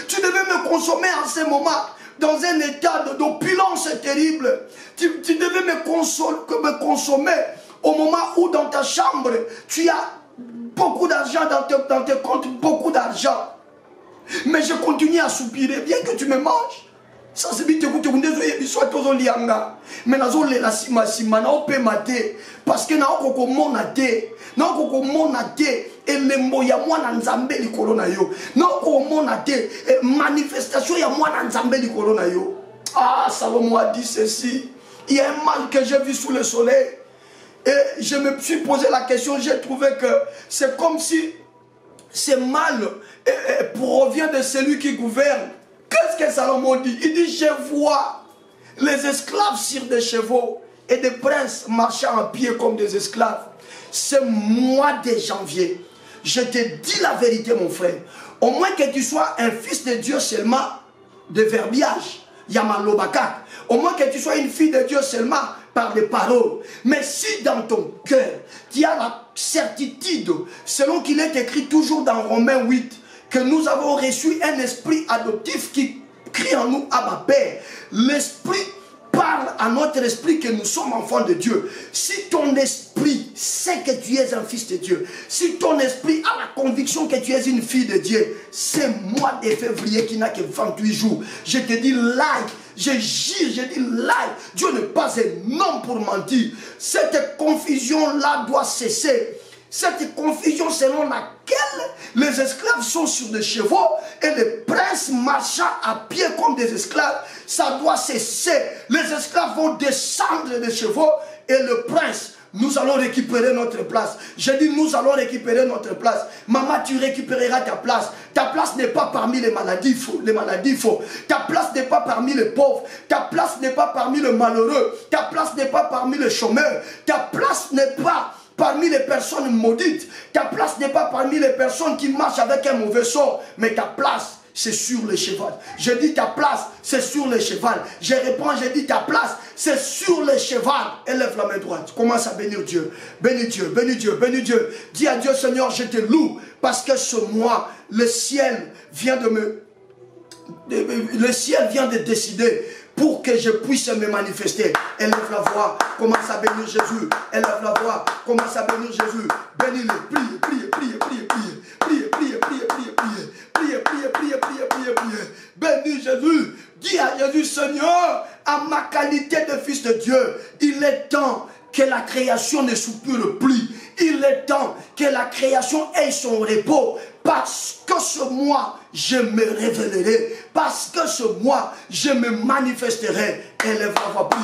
Tu devais me consommer en ce moment dans un état d'opulence terrible. Tu devais me consommer au moment où dans ta chambre, tu as beaucoup d'argent dans tes comptes, beaucoup d'argent. Mais je continue à soupirer, bien que tu me manges. Ça c'est bien que tu me sois tous lianga. Mais nazo le la sima na ope mate parce que na okoko mona te. Na okoko mona te elembo ya mwana nzambe likolo na yo. Na okoko mona te manifestation ya mwana nzambe likolo na yo. Ah, Salomon a dit ceci. Il y a un mal que j'ai vu sous le soleil. Et je me suis posé la question, j'ai trouvé que c'est comme si ce mal provient de celui qui gouverne. Qu'est-ce que Salomon dit? Il dit, je vois les esclaves sur des chevaux et des princes marchant à pied comme des esclaves. Ce mois de janvier, je te dis la vérité mon frère, au moins que tu sois un fils de Dieu seulement de verbiage, Yamalobaka, au moins que tu sois une fille de Dieu seulement par les paroles. Mais si dans ton cœur, tu as la certitude, selon qu'il est écrit toujours dans Romains 8, que nous avons reçu un esprit adoptif qui crie en nous, Abba Père. L'esprit parle à notre esprit que nous sommes enfants de Dieu. Si ton esprit sait que tu es un fils de Dieu, si ton esprit a la conviction que tu es une fille de Dieu, c'est mois de février qui n'a que 28 jours. Je te dis like. Je gire, je dis live. Dieu n'est pas un homme pour mentir. Cette confusion-là doit cesser. Cette confusion selon laquelle les esclaves sont sur des chevaux et les princes marchant à pied comme des esclaves, ça doit cesser. Les esclaves vont descendre des chevaux et le prince, nous allons récupérer notre place. Je dis nous allons récupérer notre place. Maman, tu récupéreras ta place. Ta place n'est pas parmi les maladies faux. Ta place n'est pas parmi les pauvres. Ta place n'est pas parmi les malheureux. Ta place n'est pas parmi les chômeurs. Ta place n'est pas parmi les personnes maudites. Ta place n'est pas parmi les personnes qui marchent avec un mauvais sort. Mais ta place, c'est sur le cheval. Je dis ta place, c'est sur le cheval. Je réponds, je dis ta place, c'est sur le cheval. Élève la main droite. Commence à bénir Dieu. Bénis Dieu, bénis Dieu, bénis Dieu. Dis à Dieu, Seigneur, je te loue. Parce que ce mois, le ciel vient de décider pour que je puisse me manifester. Élève la voix, commence à bénir Jésus. Élève la voix, commence à bénir Jésus. Bénis-le, prie, prie, prie, prie, prie. Priez, priez, priez, priez, priez. Priez, priez, priez, priez, priez, priez. Bénis Jésus. Dis à Jésus, Seigneur, à ma qualité de fils de Dieu, il est temps que la création ne soupire plus. Il est temps que la création ait son repos. Parce que ce mois, je me révélerai. Parce que ce mois, je me manifesterai. Élève la voix, prie.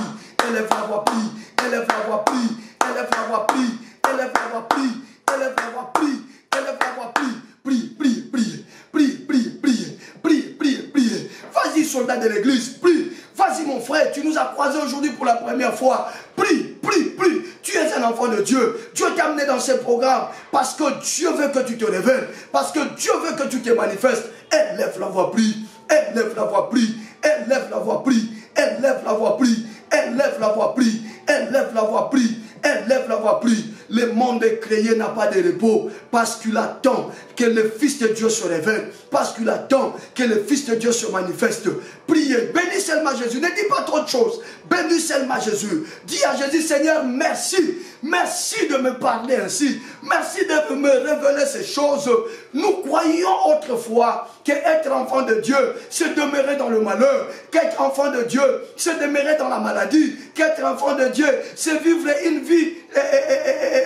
Élève la voix, prie. Élève la voix, prie. Élève la voix, prie. Élève la voix, prie. Élève la voix, prie. Élève la voix, prie. Prie, prie, prie. Prie, prie, prie. Prie, prie, prie. Vas-y, soldat de l'église, prie. Vas-y, mon frère, tu nous as croisés aujourd'hui pour la première fois. Prie, prie, prie. Tu es un enfant de Dieu. Dieu t'a amené dans ce programme parce que Dieu veut que tu te révèles. Parce que Dieu veut que tu te manifestes. Élève la voix, prie. Élève la voix, prie. Élève la voix, prie. Élève la voix, prie. Élève la voix, prie. Élève la voix, prie. Élève la voix, prie. Le monde créé n'a pas de repos parce qu'il attend que le Fils de Dieu se révèle, parce qu'il attend que le Fils de Dieu se manifeste. Priez, bénis seulement Jésus, ne dis pas trop de choses, bénis seulement Jésus. Dis à Jésus, Seigneur, merci, merci de me parler ainsi, merci de me révéler ces choses. Nous croyions autrefois qu'être enfant de Dieu, c'est demeurer dans le malheur, qu'être enfant de Dieu, c'est demeurer dans la maladie, qu'être enfant de Dieu, c'est vivre une vie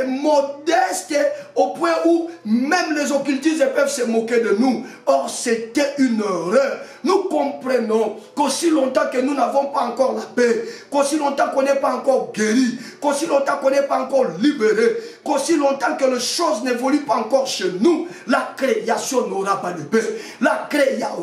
modeste au point où même les occultistes peuvent se moquer de nous. Or c'était une erreur. Nous comprenons qu'aussi longtemps que nous n'avons pas encore la paix, qu'aussi longtemps qu'on n'est pas encore guéri, qu'aussi longtemps qu'on n'est pas encore libéré, qu'aussi longtemps que les choses n'évoluent pas encore chez nous, la création n'aura pas de paix. La création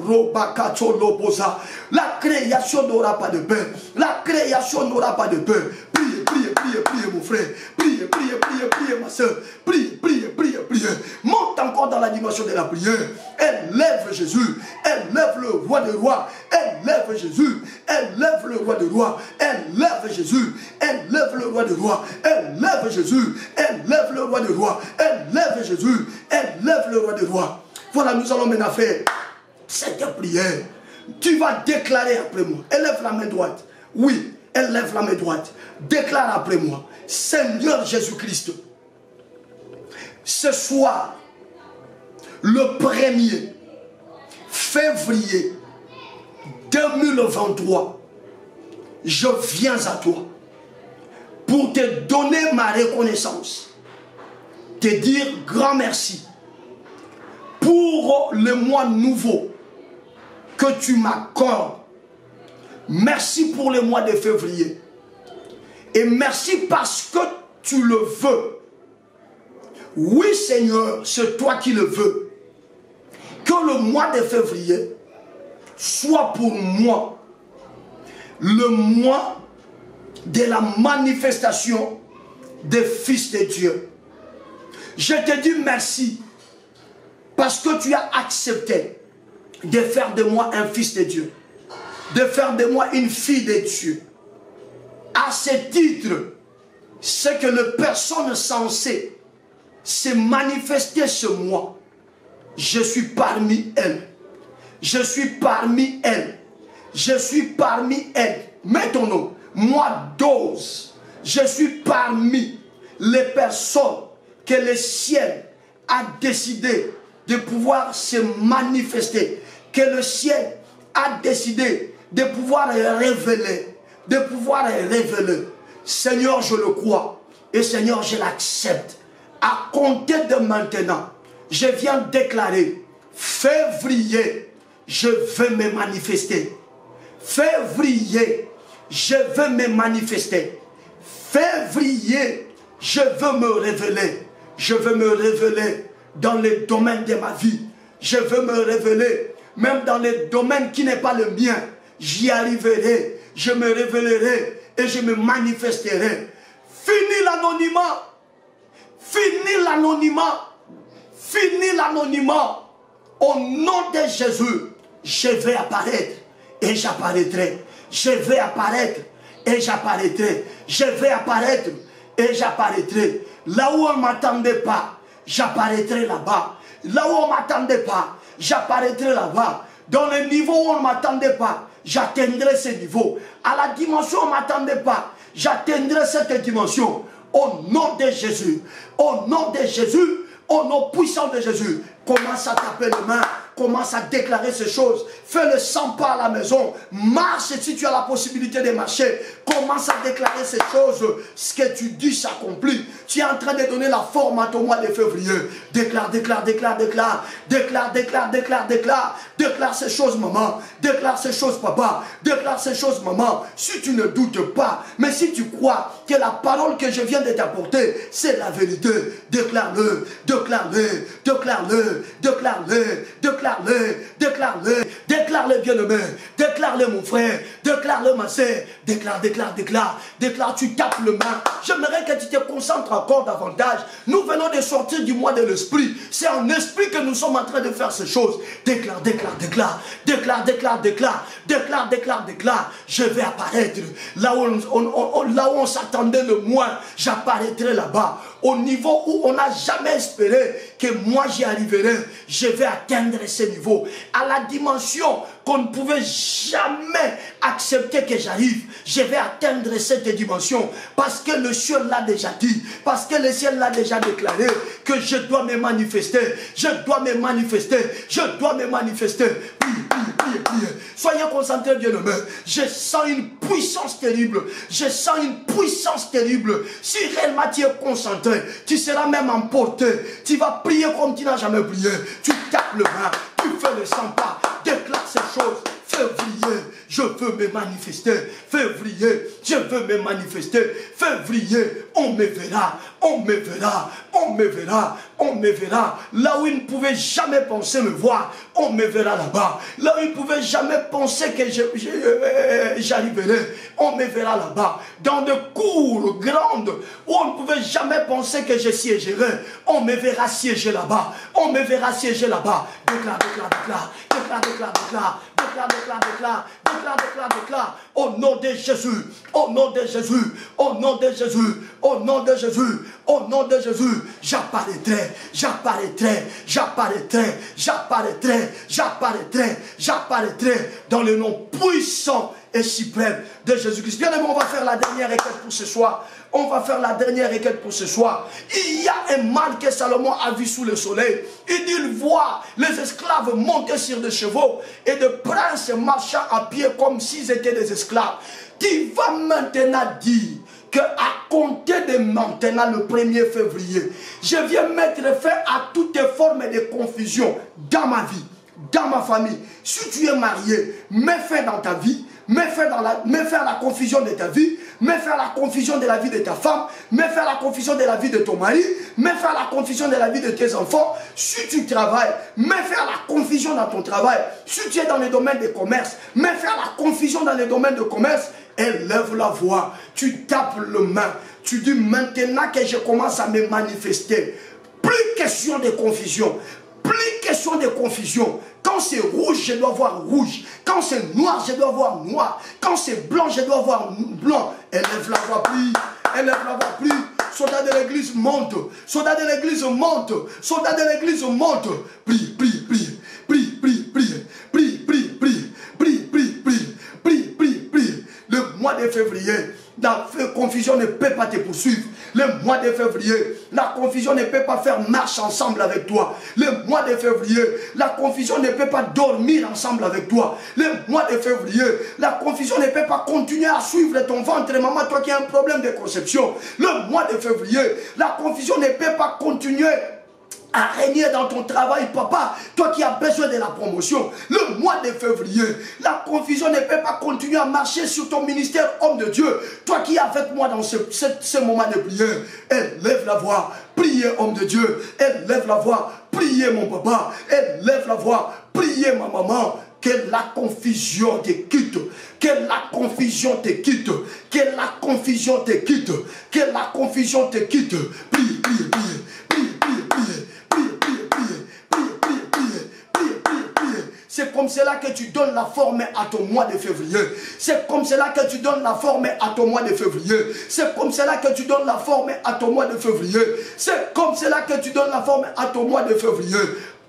n'aura pas de paix. La création n'aura pas de paix. Priez, priez, priez mon frère. Priez, priez, priez, priez ma soeur. Priez, priez, priez, priez. Monte encore dans la dimension de la prière. Élève Jésus. Élève le roi des rois. Élève Jésus. Élève le roi des rois. Élève Jésus. Élève le roi des rois. Élève Jésus. Élève le roi des rois. Élève Jésus. Élève le roi des rois. Voilà, nous allons maintenant faire cette prière. Tu vas déclarer après moi. Élève la main droite. Oui, élève la main droite. Déclare après moi. Seigneur Jésus-Christ, ce soir, le 1er février 2023, je viens à toi pour te donner ma reconnaissance, te dire grand merci pour le mois nouveau que tu m'accordes. Merci pour le mois de février. Et merci parce que tu le veux. Oui Seigneur, c'est toi qui le veux. Que le mois de février soit pour moi le mois de la manifestation des fils de Dieu. Je te dis merci parce que tu as accepté de faire de moi un fils de Dieu, de faire de moi une fille de Dieu. À ce titre, c'est que les personnes censées se manifester ce mois, je suis parmi elles. Je suis parmi elles. Je suis parmi elles. Mets ton nom. Moi, Dose, je suis parmi les personnes que le ciel a décidé de pouvoir se manifester. Que le ciel a décidé de pouvoir révéler. De pouvoir révéler. Seigneur, je le crois. Et Seigneur, je l'accepte. À compter de maintenant, je viens déclarer, février, je veux me manifester. Février, je veux me manifester. Février, je veux me révéler. Je veux me révéler dans les domaines de ma vie. Je veux me révéler, même dans les domaines qui n'est pas le mien. J'y arriverai, je me révélerai et je me manifesterai. Fini l'anonymat. Fini l'anonymat. Fini l'anonymat. Au nom de Jésus, je vais apparaître et j'apparaîtrai. Je vais apparaître et j'apparaîtrai. Je vais apparaître et j'apparaîtrai. Là où on ne m'attendait pas, j'apparaîtrai là-bas. Là où on ne m'attendait pas, j'apparaîtrai là-bas. Dans le niveau où on ne m'attendait pas, j'atteindrai ce niveau. À la dimension où on ne m'attendait pas, j'atteindrai cette dimension. Au nom de Jésus, au nom de Jésus, au nom puissant de Jésus, commence à taper les mains, commence à déclarer ces choses. Fais le 100 pas à la maison, marche si tu as la possibilité de marcher. Commence à déclarer ces choses. Ce que tu dis s'accomplit. Tu es en train de donner la forme à ton mois de février. Déclare, déclare, déclare, déclare. Déclare, déclare, déclare, déclare. Déclare ces choses, maman. Déclare ces choses, papa. Déclare ces choses, maman. Si tu ne doutes pas, mais si tu crois que la parole que je viens de t'apporter, c'est la vérité, déclare-le, déclare-le, déclare-le, déclare-le, déclare-le, déclare-le, déclare-le, bien-aimé, déclare-le, mon frère, déclare-le, ma soeur, déclare, déclare, déclare, déclare, tu tapes le main. J'aimerais que tu te concentres encore davantage. Nous venons de sortir du mois de l'esprit. C'est en esprit que nous sommes en train de faire ces choses. Déclare, déclare, déclare, déclare, déclare, déclare, déclare, déclare, déclare. Je vais apparaître là où on s'attendait le moins. J'apparaîtrai là-bas. Au niveau où on n'a jamais espéré que moi j'y arriverai, je vais atteindre ce niveau. À la dimension qu'on ne pouvait jamais accepter que j'arrive, je vais atteindre cette dimension. Parce que le ciel l'a déjà dit, parce que le ciel l'a déjà déclaré, que je dois me manifester, je dois me manifester, je dois me manifester. Priez, priez, priez, priez. Soyez concentrés, bien-aimés. Je sens une puissance terrible. Je sens une puissance terrible. Si réellement tu es concentré, tu seras même emporté. Tu vas prier comme tu n'as jamais prié. Tu tapes le main, tu fais le 100 pas, déclare ces choses. Février, je veux me manifester. Février, je veux me manifester. Février, on me verra, on me verra, on me verra, on me verra. Là où ils ne pouvaient jamais penser me voir, on me verra là-bas. Là où ils ne pouvaient jamais penser que j'arriverai, on me verra là-bas. Dans de cours grandes où on ne pouvait jamais penser que je siégerai, on me verra siéger là-bas. On me verra siéger là-bas. Déclare, déclare, déclare, déclare, déclare, déclare. Déclare, déclare, déclare, déclare, déclare, déclare, au nom de Jésus, au nom de Jésus, au nom de Jésus, au nom de Jésus, au nom de Jésus, j'apparaîtrai, j'apparaîtrai, j'apparaîtrai, j'apparaîtrai, j'apparaîtrai, j'apparaîtrai dans le nom puissant et suprême de Jésus-Christ. Bien aimé, on va faire la dernière requête pour ce soir. On va faire la dernière requête pour ce soir. Il y a un mal que Salomon a vu sous le soleil. Il dit, il voit les esclaves monter sur des chevaux et des princes marchant à pied comme s'ils étaient des esclaves. Tu vas maintenant dire qu'à compter de maintenant, le 1er février, je viens mettre fin à toutes formes de confusion dans ma vie, dans ma famille. Si tu es marié, mets fin dans ta vie. Mets faire la confusion de ta vie, mets faire la confusion de la vie de ta femme, mets faire la confusion de la vie de ton mari, mets faire la confusion de la vie de tes enfants. Si tu travailles, mets faire la confusion dans ton travail. Si tu es dans le domaine du commerce, mets faire la confusion dans le domaine du commerce. Élève la voix, tu tapes le main, tu dis maintenant que je commence à me manifester. Plus question de confusion. Plus question de confusion. Quand c'est rouge, je dois voir rouge. Quand c'est noir, je dois voir noir. Quand c'est blanc, je dois voir blanc. Élève la voix, prie. Élève la voix, prie. Soldats de l'église monte. Soldats de l'église monte. Soldats de l'église monte. Prie, prie, prie. Prie, prie, prie. Prie, prie, prie. Prie, prie, prie. Prie, prie, prie. Le mois de février, la confusion ne peut pas te poursuivre. Le mois de février, la confusion ne peut pas faire marche ensemble avec toi. Le mois de février, la confusion ne peut pas dormir ensemble avec toi. Le mois de février, la confusion ne peut pas continuer à suivre ton ventre, maman, toi qui as un problème de conception. Le mois de février, la confusion ne peut pas continuer à régner dans ton travail, papa, toi qui as besoin de la promotion. Le mois de février, la confusion ne peut pas continuer à marcher sur ton ministère, homme de Dieu. Toi qui es avec moi dans ce moment de prière, élève la voix, priez, homme de Dieu, élève la voix, priez, mon papa, élève la voix, priez, ma maman. Que la confusion te quitte, que la confusion te quitte, que la confusion te quitte, que la confusion te quitte. Prie, prie, prie, prie, prie, prie. C'est comme cela que tu donnes la forme à ton mois de février. C'est comme cela que tu donnes la forme à ton mois de février. C'est comme cela que tu donnes la forme à ton mois de février. C'est comme cela que tu donnes la forme à ton mois de février.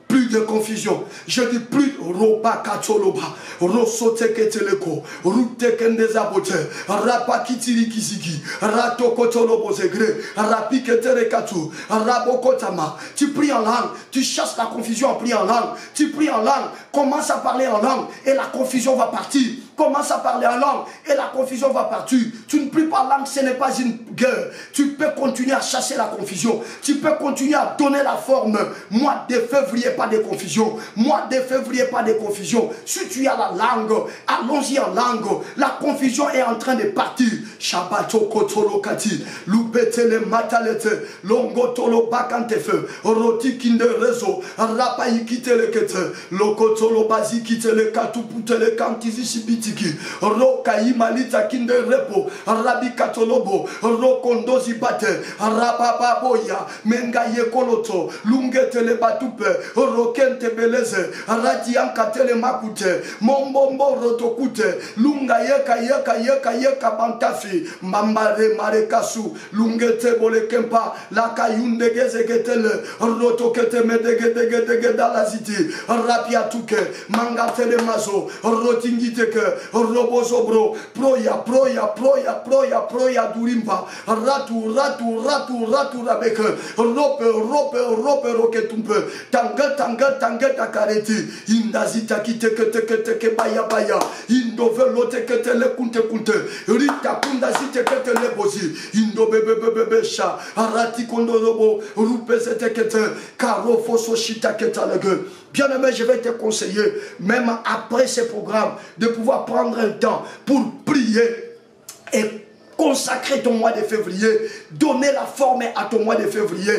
Plus de confusion. Je dis plus roba katoloba, rosote keteleko, rute kendezabote, rapa kitiri kizigi, rato kotolobo zegre, rapi ketere katu, rabokotama. Tu pries en langue, tu chasses la confusion en priant en langue. Tu pries en langue, commence à parler en langue et la confusion va partir. Commence à parler en langue et la confusion va partir. Tu ne pries pas en langue, ce n'est pas une guerre. Tu peux continuer à chasser la confusion. Tu peux continuer à donner la forme. Mois de février, pas de confusion. Mois de février, pas de confusion. Si tu as la langue, allons-y en langue. La confusion est en train de partir. Shabato kotolo kati, lupetele matalete, longotolo bakantefe, roti kinde rezo, rapayi kitele kete, lokotolo bazi kitele katuputele kantizi shibiti. Rokai malita kinde repo, rabi katolobo, rokondozi bate, rabababoya, mengaye koloto, lungetele batupe, rokente beleze, radiankatele makute, mombombo rotokute, lunga yeka bantafi, mambare marekasu, lungete bolekempa, lakayunde gezeketele, rotokete medegedegedege dalaziti, rapiatuke, mangatele mazo, rotingiteke, robozobro, proya durimba, ratu rabeke, rope roketumpe, tange takareti, indazita kiteke baya, indovelo teketele kunte, rita kundazite ketele bozi, indo bebe sha, arati kondolobo, rupe zetekete, karo foso shita ketalege. Bien-aimé, je vais te conseiller, même après ce programme, de pouvoir prendre un temps pour prier et consacrer ton mois de février, donner la forme à ton mois de février.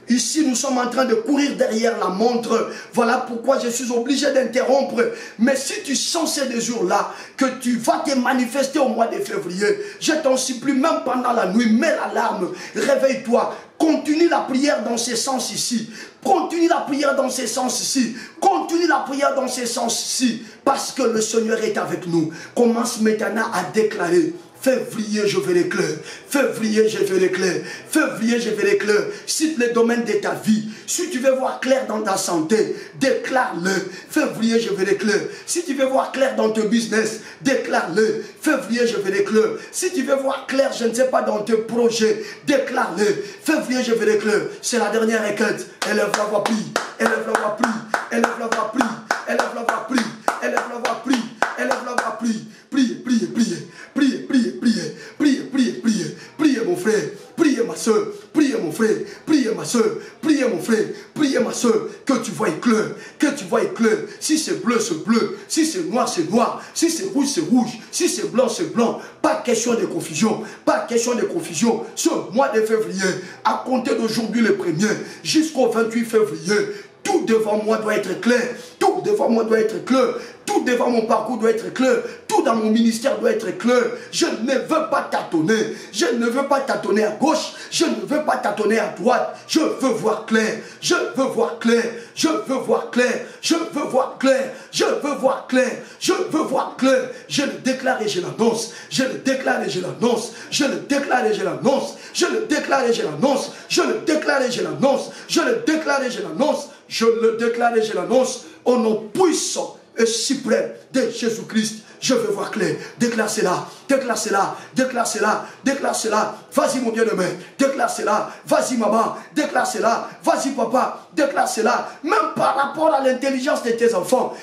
Ici, nous sommes en train de courir derrière la montre. Voilà pourquoi je suis obligé d'interrompre. Mais si tu sens ces 2 jours-là, que tu vas te manifester au mois de février, je t'en supplie, même pendant la nuit, mets l'alarme, réveille-toi. Continue la prière dans ce sens ici. Continue la prière dans ce sens ici. Continue la prière dans ce sens ici. Parce que le Seigneur est avec nous. Commence maintenant à déclarer. Février, je vais l'éclair. Février, je vais l'éclair. Février, je vais l'éclair. Cite les domaines de ta vie. Si tu veux voir clair dans ta santé, déclare-le. Février, je vais l'éclair. Si tu veux voir clair dans ton business, déclare-le. Février, je vais l'éclair. Si tu veux voir clair, je ne sais pas, dans tes projets, déclare-le. Février, je vais l'éclair. C'est la dernière requête. Élève la voix, prie. Élève la voix, prie. Élève la voix, prie. Élève la voix, prie. Élève la voix, prie. Élève la voix, prie. Priez, priez, priez. Priez, priez, priez, priez, priez, priez, priez mon frère, priez ma soeur, priez mon frère, priez ma soeur, priez mon frère, priez ma soeur, que tu vois clair, que tu vois clair. Si c'est bleu, c'est bleu, si c'est noir, c'est noir, si c'est rouge, c'est rouge, si c'est blanc, c'est blanc. Pas question de confusion, pas question de confusion. Ce mois de février, à compter d'aujourd'hui le 1er jusqu'au 28 février, tout devant moi doit être clair. Tout devant moi doit être clair. Tout devant mon parcours doit être clair. Tout dans mon ministère doit être clair. Je ne veux pas tâtonner. Je ne veux pas tâtonner à gauche. Je ne veux pas tâtonner à droite. Je veux voir clair. Je veux voir clair. Je veux voir clair. Je veux voir clair. Je veux voir clair. Je veux voir clair. Je le déclare et je l'annonce. Je le déclare et je l'annonce. Je le déclare et je l'annonce. Je le déclare et je l'annonce. Je le déclare et je l'annonce. Je le déclare et je l'annonce. Je le déclare et je l'annonce au nom puissant et suprême de Jésus-Christ. Je veux voir clair. Déclare cela, déclare cela, déclare cela, déclare cela. Vas-y mon bien-aimé, déclare cela. Vas-y maman, déclare cela. Vas-y papa, déclare cela. Même par rapport à l'intelligence de tes enfants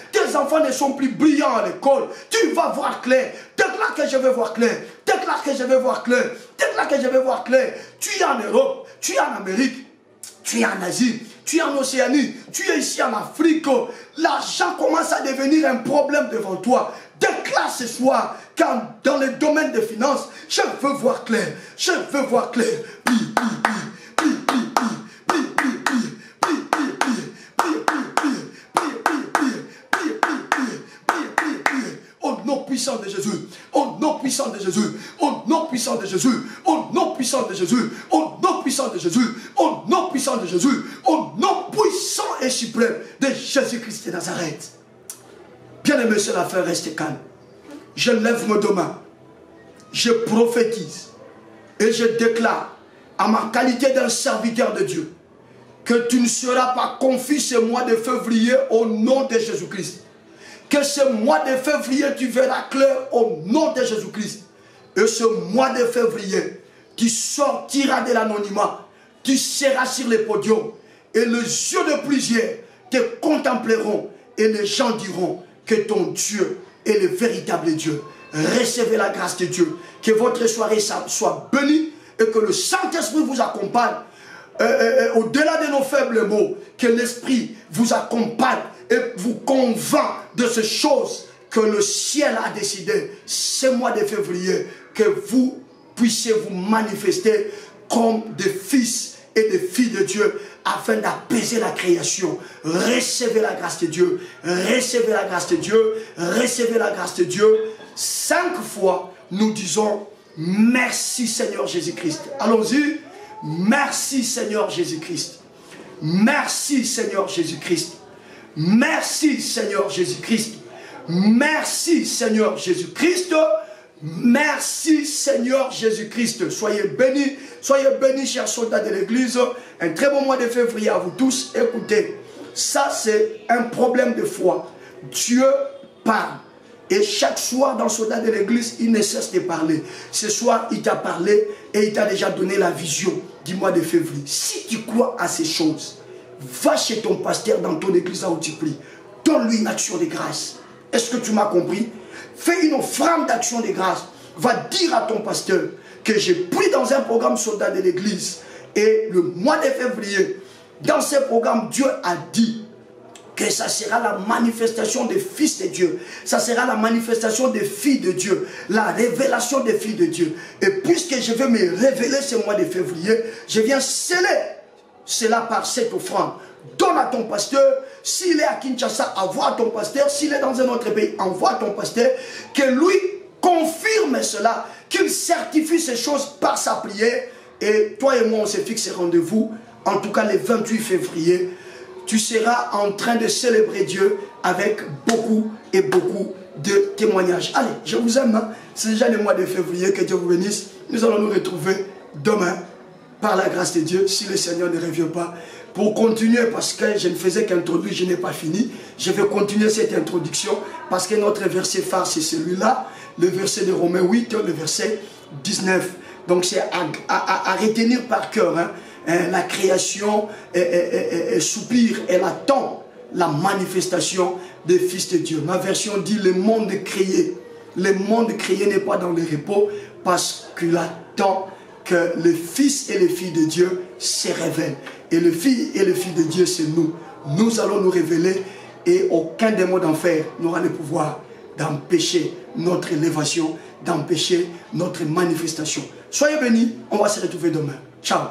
ne sont plus brillants à l'école. Tu vas voir clair. Déclare que je vais voir clair. Déclare que je vais voir clair. Déclare que je vais voir clair. Tu es en Europe, tu es en Amérique, tu es en Asie, tu es en Océanie, tu es ici en Afrique. L'argent commence à devenir un problème devant toi. Déclare ce soir, car dans le domaine des finances, je veux voir clair. Je veux voir clair. Prie, prie, prie, prie, prie, prie, prie, prie, prie, prie, prie, prie, au nom puissant de Jésus, au nom puissant de Jésus, au nom puissant de Jésus, au nom puissant de Jésus, au nom puissant de Jésus, au nom puissant de Jésus, au nom puissant et suprême de Jésus-Christ de Nazareth. Bien-aimé, c'est l'affaire, reste calme. Je lève mes deux mains, je prophétise et je déclare à ma qualité d'un serviteur de Dieu que tu ne seras pas confus ce mois de février au nom de Jésus-Christ. Que ce mois de février, tu verras clair au nom de Jésus-Christ. Et ce mois de février, tu sortiras de l'anonymat, tu seras sur les podiums et les yeux de plusieurs te contempleront et les gens diront que ton Dieu est le véritable Dieu. Recevez la grâce de Dieu. Que votre soirée soit bénie et que le Saint-Esprit vous accompagne. Au-delà de nos faibles mots, que l'Esprit vous accompagne et vous convainc de ces choses que le ciel a décidé ce mois de février, que vous puissiez vous manifester comme des fils et des filles de Dieu afin d'apaiser la création. Recevez la grâce de Dieu, recevez la grâce de Dieu, recevez la grâce de Dieu. 5 fois, nous disons merci Seigneur Jésus-Christ. Allons-y. Merci Seigneur Jésus-Christ. Merci Seigneur Jésus-Christ. Merci Seigneur Jésus-Christ. Merci Seigneur Jésus-Christ. Merci Seigneur Jésus-Christ. Soyez bénis chers soldats de l'église. Un très bon mois de février à vous tous. Écoutez, ça c'est un problème de foi. Dieu parle. Et chaque soir dans le soldat de l'église, il ne cesse de parler. Ce soir, il t'a parlé et il t'a déjà donné la vision du mois de février. Si tu crois à ces choses, va chez ton pasteur dans ton église à où tu pries. Donne-lui une action de grâce. Est-ce que tu m'as compris? Fais une offrande d'action de grâce. Va dire à ton pasteur que j'ai pris dans un programme soldat de l'église. Et le mois de février, dans ce programme, Dieu a dit que ça sera la manifestation des fils de Dieu. Ça sera la manifestation des filles de Dieu. La révélation des filles de Dieu. Et puisque je vais me révéler ce mois de février, je viens sceller cela par cette offrande. Donne à ton pasteur. S'il est à Kinshasa, envoie à ton pasteur. S'il est dans un autre pays, envoie à ton pasteur. Que lui confirme cela. Qu'il certifie ces choses par sa prière. Et toi et moi, on se fixe rendez-vous. En tout cas, le 28 février. Tu seras en train de célébrer Dieu avec beaucoup et beaucoup de témoignages. Allez, je vous aime. Hein? C'est déjà le mois de février. Que Dieu vous bénisse. Nous allons nous retrouver demain par la grâce de Dieu, si le Seigneur ne revient pas. Pour continuer, parce que je ne faisais qu'introduire, je n'ai pas fini. Je vais continuer cette introduction parce que notre verset phare, c'est celui-là. Le verset de Romains 8, le verset 19. Donc c'est à retenir par cœur. Hein? La création soupire, elle attend la manifestation des fils de Dieu. Ma version dit le monde créé. Le monde créé n'est pas dans le repos parce qu'il attend que les fils et les filles de Dieu se révèlent. Et les filles et les filles de Dieu, c'est nous. Nous allons nous révéler et aucun démon d'enfer n'aura le pouvoir d'empêcher notre élévation, d'empêcher notre manifestation. Soyez bénis, on va se retrouver demain. Ciao.